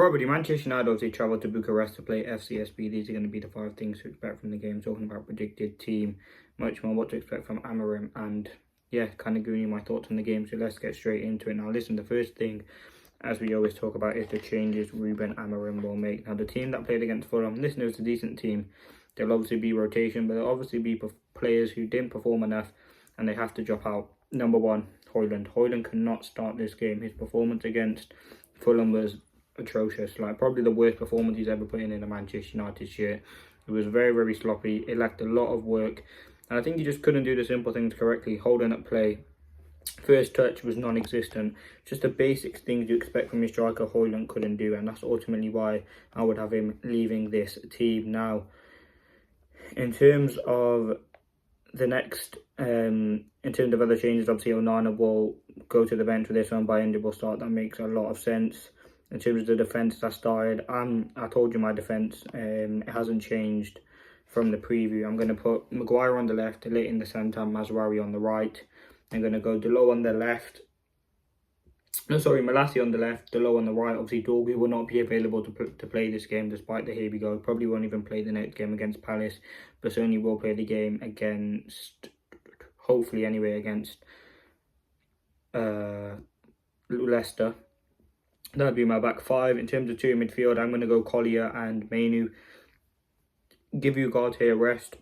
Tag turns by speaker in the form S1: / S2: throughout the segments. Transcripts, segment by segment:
S1: Robert, Manchester United obviously travelled to Bucharest to play FCSB. These are going to be the 5 things to expect from the game. Talking about predicted team, much more what to expect from AMORIM, and yeah, kind of giving you my thoughts on the game. So let's get straight into it. Now listen, the first thing, as we always talk about, is the changes Ruben Amorim will make. Now the team that played against Fulham, listen, it was a decent team. There'll obviously be rotation, but there'll obviously be players who didn't perform enough and they have to drop out. Number 1, Højlund. Højlund cannot start this game. His performance against Fulham was atrocious, like probably the worst performance he's ever put in a Manchester United shirt. It was very, very sloppy. It lacked a lot of work, and I think he just couldn't do the simple things correctly. Holding up play, first touch was non-existent. Just the basic things you expect from your striker, Højlund couldn't do, and that's ultimately why I would have him leaving this team. Now, in terms of the next, in terms of other changes, obviously Onana will go to the bench for this one. Bayindir will start. That makes a lot of sense. In terms of the defence that started, I told you my defence, it hasn't changed from the preview. I'm going to put Maguire on the left, Lit in the centre, Mazraoui on the right. I'm going to go Delo on the left. No, sorry, Malassi on the left, Delo on the right. Obviously, Dorgu will not be available to play this game, despite the here we go. Probably won't even play the next game against Palace, but certainly will play the game against, hopefully anyway, against Leicester. That'd be my back 5. In terms of 2 in midfield, I'm going to go Collier and MAINOO. Give Ugarte a rest.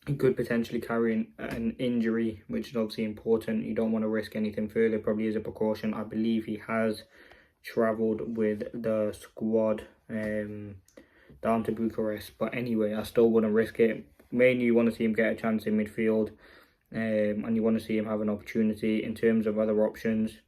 S1: He could potentially carry an injury, which is obviously important. You don't want to risk anything further. Probably is a precaution. I believe he has travelled with the squad down to Bucharest. But anyway, I still wouldn't risk it. MAINOO, you want to see him get a chance in midfield. And you want to see him have an opportunity. In terms of other options,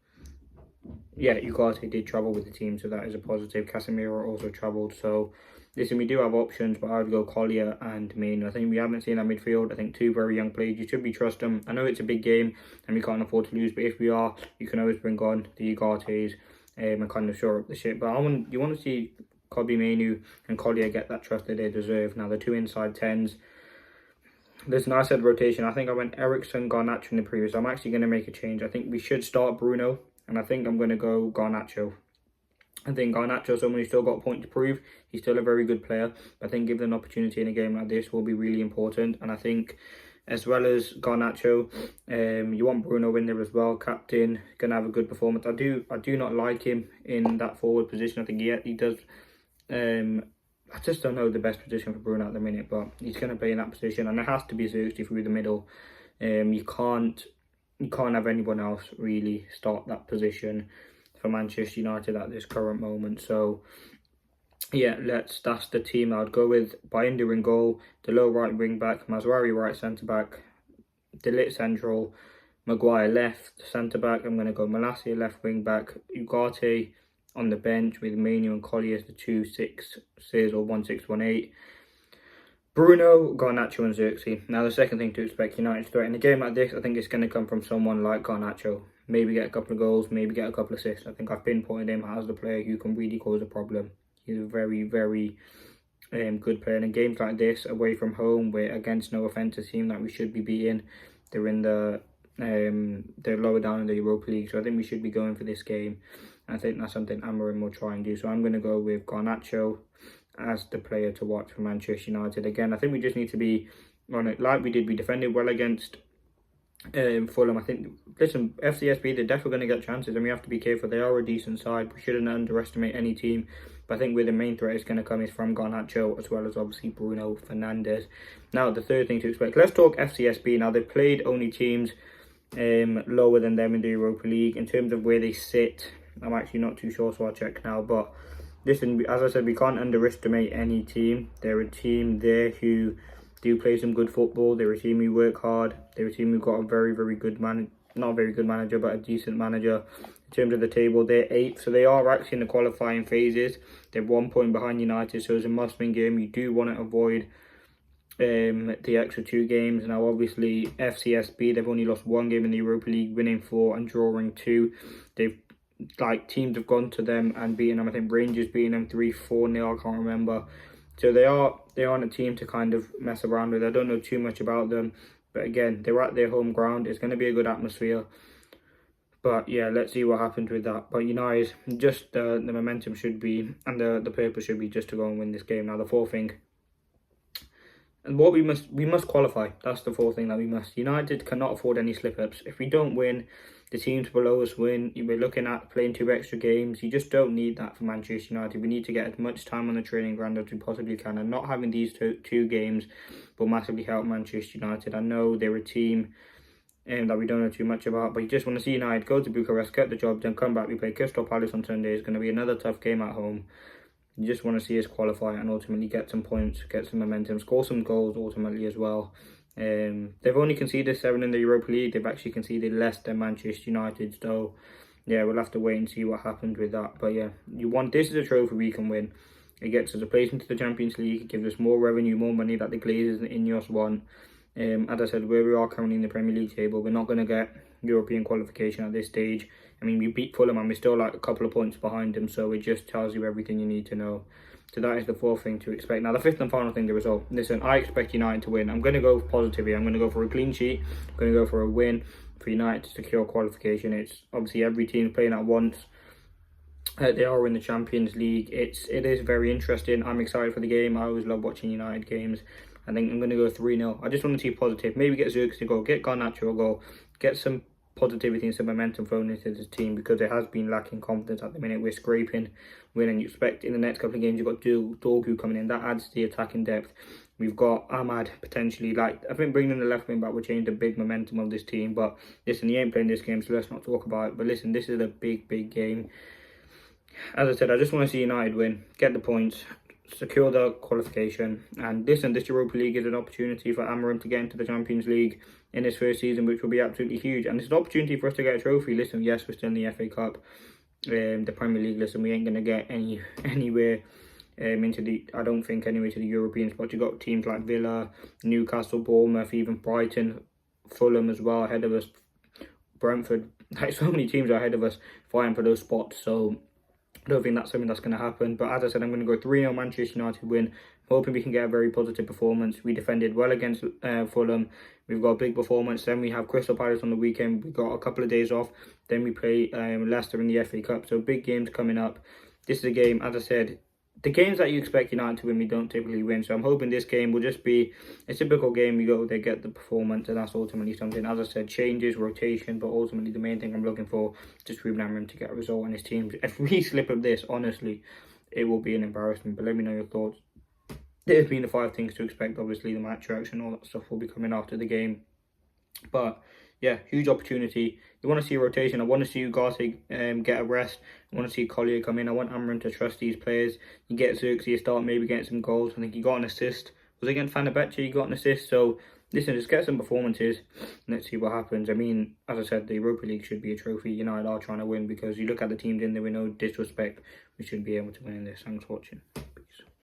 S1: yeah, Ugarte did travel with the team, so that is a positive. Casemiro also travelled, so listen, we do have options, but I would go Collier and MAINOO. I think we haven't seen that midfield. I think 2 very young players. You should be trust them. I know it's a big game and we can't afford to lose, but if we are, you can always bring on the Ugartes and kind of shore up the ship. But you want to see Kobbie Mainoo and Collier get that trust that they deserve. Now the 2 inside 10s. Listen, I said rotation. I think I went Eriksen, Garnacho in the previous. I'm actually going to make a change. I think we should start Bruno. And I think I'm going to go Garnacho. I think Garnacho is someone who's still got a point to prove. He's still a very good player. But I think giving an opportunity in a game like this will be really important. And I think as well as Garnacho, you want Bruno in there as well. Captain, going to have a good performance. I do not like him in that forward position. I think he does. I just don't know the best position for Bruno at the minute. But he's going to play in that position. And it has to be Xerxes through the middle. You can't have anyone else really start that position for Manchester United at this current moment. So yeah, that's the team I'd go with. Bayindir in goal, Delo right wing back, Mazraoui right centre back, De Ligt central, Maguire left centre back. I'm going to go Malassi left wing back, Ugarte on the bench with MAINOO and Collier as the 2 6s or 1-6-1-8. Bruno, Garnacho and Xerxes. Now the second thing to expect United's threat in a game like this, I think it's going to come from someone like Garnacho. Maybe get a couple of goals, maybe get a couple of assists. I think I've pinpointed him as the player who can really cause a problem. He's a very, very good player. And in games like this, away from home, where against no offence a team that we should be beating, they're in they're lower down in the Europa League. So I think we should be going for this game. I think that's something Amorim will try and do. So I'm going to go with Garnacho as the player to watch for Manchester United. Again, I think we just need to be on it like we did. We defended well against Fulham. I think, listen, FCSB, they're definitely going to get chances and we have to be careful. They are a decent side. We shouldn't underestimate any team. But I think where the main threat is going to come is from Garnacho as well as obviously Bruno Fernandes. Now, the third thing to expect. Let's talk FCSB. Now, they've played only teams lower than them in the Europa League. In terms of where they sit, I'm actually not too sure, so I'll check now. But listen, as I said, we can't underestimate any team. They're a team there who do play some good football. They're a team who work hard. They're a team who've got a very, very good not a very good manager, but a decent manager. In terms of the table, they're 8th. So they are actually in the qualifying phases. They're 1 point behind United, so it's a must-win game. You do want to avoid the extra 2 games. Now, obviously, FCSB, they've only lost 1 game in the Europa League, winning 4 and drawing 2. Teams have gone to them and beaten them. I think Rangers beating them 3-4-0. I can't remember. So they aren't a team to kind of mess around with. I don't know too much about them, but again, they're at their home ground. It's going to be a good atmosphere. But yeah, let's see what happens with that. But United, just the momentum should be, and the purpose should be just to go and win this game. Now the fourth thing, and what we must qualify. That's the fourth thing that we must. United cannot afford any slip-ups. If we don't win, the teams below us win. We're looking at playing 2 extra games. You just don't need that for Manchester United. We need to get as much time on the training ground as we possibly can. And not having these two games will massively help Manchester United. I know they're a team that we don't know too much about, but you just want to see United go to Bucharest, get the job done, come back. We play Crystal Palace on Sunday. It's going to be another tough game at home. You just want to see us qualify and ultimately get some points, get some momentum, score some goals ultimately as well. They've only conceded 7 in the Europa League. They've actually conceded less than Manchester United. So, yeah, we'll have to wait and see what happens with that. But, yeah, this is a trophy we can win. It gets us a place into the Champions League. It gives us more revenue, more money that the Glazers and Ineos want. As I said, where we are currently in the Premier League table, we're not going to get European qualification at this stage. I mean, we beat Fulham and we're still like a couple of points behind them, so it just tells you everything you need to know. So that is the fourth thing to expect. Now, the fifth and final thing, the result. Listen, I expect United to win. I'm going to go positive here. I'm going to go for a clean sheet. I'm going to go for a win for United to secure qualification. It's obviously every team playing at once. They are in the Champions League. It is very interesting. I'm excited for the game. I always love watching United games. I think I'm going to go 3-0. I just want to see positive. Maybe get Zirkzee to go, get Garnacho a goal, get some positivity and some momentum thrown into this team, because it has been lacking confidence at the minute. We're scraping win, and you expect in the next couple of games you've got Dorgu coming in. That adds to the attacking depth. We've got Ahmad potentially. I think bringing in the left wing back will change the big momentum of this team. But listen, he ain't playing this game, so let's not talk about it. But listen, this is a big game. As I said, I just want to see United win, get the points, secure the qualification. And listen, this Europa League is an opportunity for AMORIM to get into the Champions League in his first season, which will be absolutely huge. And it's an opportunity for us to get a trophy. Listen, yes, we're still in the FA Cup, the Premier League. Listen, we ain't going to get anywhere into the, I don't think, anyway, to the European spot. You've got teams like Villa, Newcastle, Bournemouth, even Brighton, Fulham as well ahead of us, Brentford. Like, so many teams are ahead of us fighting for those spots. So I don't think that's something that's going to happen. But as I said, I'm going to go 3-0 Manchester United win. I'm hoping we can get a very positive performance. We defended well against Fulham. We've got a big performance. Then we have Crystal Palace on the weekend. We've got a couple of days off. Then we play Leicester in the FA Cup. So big games coming up. This is a game, as I said, the games that you expect United to win, we don't typically win. So I'm hoping this game will just be a typical game. You go, they get the performance, and that's ultimately something. As I said, changes, rotation, but ultimately the main thing I'm looking for is just Ruben Amorim to get a result on his team. If we slip of this, honestly, it will be an embarrassment. But let me know your thoughts. There's been the 5 things to expect. Obviously, the match reaction, all that stuff will be coming after the game. But yeah, huge opportunity. You want to see a rotation. I want to see Ugarte get a rest. I want to see Collier come in. I want Amorim to trust these players. You get Zirkzee a start, maybe get some goals. I think he got an assist. Was it against Fenerbahce? He got an assist. So listen, just get some performances. Let's see what happens. I mean, as I said, the Europa League should be a trophy. United are trying to win, because you look at the teams in there with no disrespect, we should be able to win in this. Thanks for watching.